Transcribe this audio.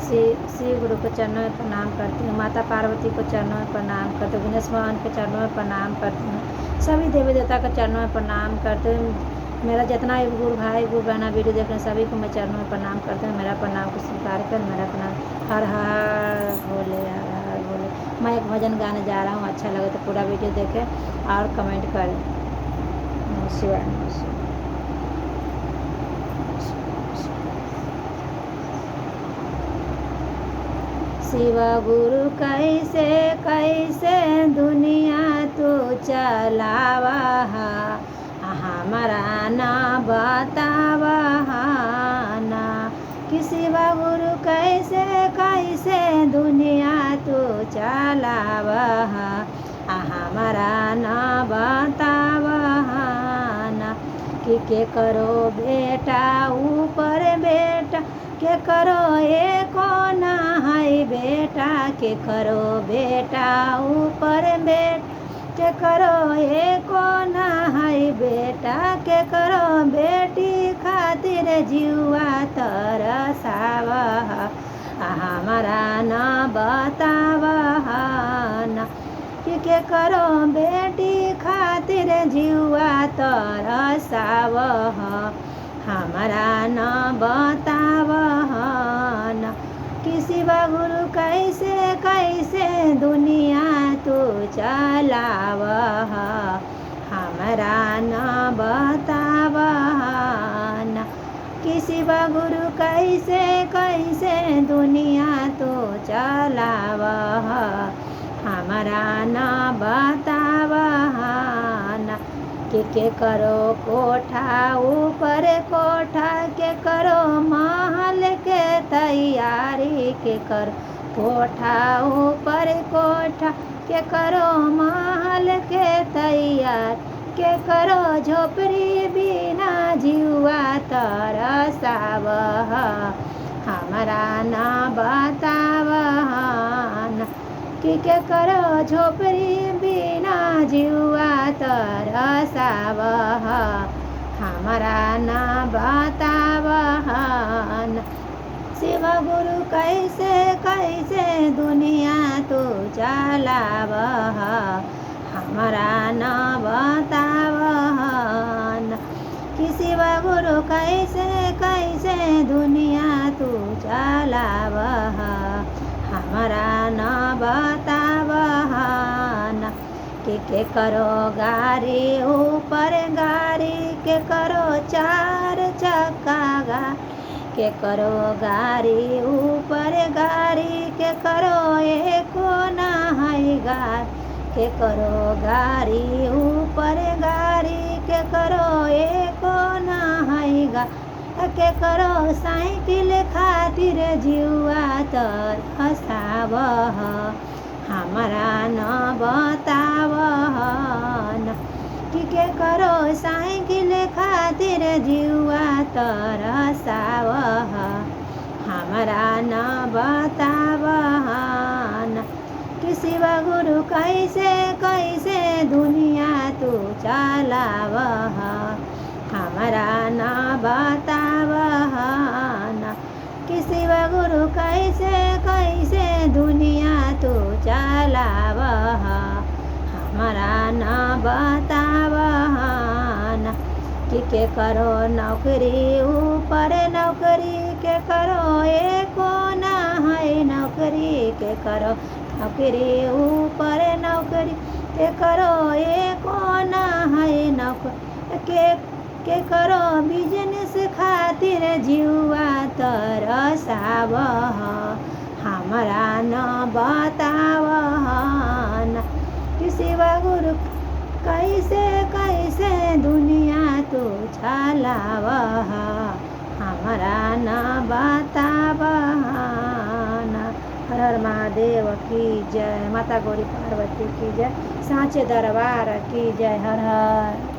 शिव गुरु को चरणों में प्रणाम करती हूँ। माता पार्वती को चरणों में प्रणाम करती हूँ। विघ्नेश भगवान के चरणों में प्रणाम करती हूँ। सभी देवी देवता के चरणों में प्रणाम करती हूँ। मेरा जितना भी गुरु भाई गुरु बहना वीडियो देख रहे हैं सभी को मैं चरणों में प्रणाम करती हूँ। मेरा प्रणाम को स्वीकार कर मेरा प्रणाम। हर हर भोले, हर हर भोले। मैं एक भजन गाने जा रहा हूँ, अच्छा लगे तो पूरा वीडियो देखें और कमेंट करें। नमः शिवाय, नमः शिवाय। शिव गुरु कैसे कैसे दुनिया तू चलावा, हमारा ना बतावा ना कि शिव गुरु कैसे कैसे दुनिया तू चलावा, हमारा ना बतावा ना कि के करो बेटा ऊपर बेटा के करो एको ना है बेटा, के करो बेटा ऊपर बेटा के करो एको ना है बेटा, के करो बेटी खातिर जीवा तरसावा, हमारा ना बतावा ना कि के करो बेटी खातिर जीवा तरसावा, हमारा न बतावा न कि शिव गुरु कैसे कैसे दुनिया तू चलावा, हमारा न बतावा न कि शिव गुरु कैसे कैसे दुनिया तू चलावा, हमारा न बतावा न के करो कोठा ऊपर कोठा के करो महल के तैयारी, के करो कोठा ऊपर कोठा के करो महल के तैयार, के करो झोपड़ी बिना जीवा तरसावा, हमारा ना बतावा ना कि के करो झोपड़ी बिना जीवा तरसावा, हमारा ना बतावा ना शिव गुरु कैसे कैसे दुनिया तू चलावा, हमारा ना बतावा ना कि शिव गुरु कैसे कैसे दुनिया तू चलावा, हमारा न बतावा ना के करो गाड़ी ऊपर गाड़ी के करो चार चक्का गाड़ी, के करो गाड़ी ऊपर गाड़ी के करो एको ना है गाड़ी, के करो गाड़ी ऊपर गाड़ी के करो एको ना है गाड़ी, के करो साइकिल खातिर जीवा तरसावा, हमारा न बतावा न कि के करो साइकिल खातिर जीवा तरसावा, हमारा न बतावा न कि शिव गुरु कैसे कैसे दुनिया तू चलावा, हमारा न बतावा ना कि शिव गुरु कैसे कैसे दुनिया तू चलावा, हमारा न बतावा ना कि के करो नौकरी ऊपर नौकरी के करो एको ना है नौकरी, के करो नौकरी ऊपर नौकरी के करो एको ना है नौकरी, के करो बिजनेस खातिर जीवा तरसावा, हमारा न बतावा ना कि शिव गुरु कैसे कैसे दुनिया तू चलावा, हमारा न बतावा ना। हर हर महादेव की जय, माता गौरी पार्वती की जय, सांचे दरबार की जय। हर हर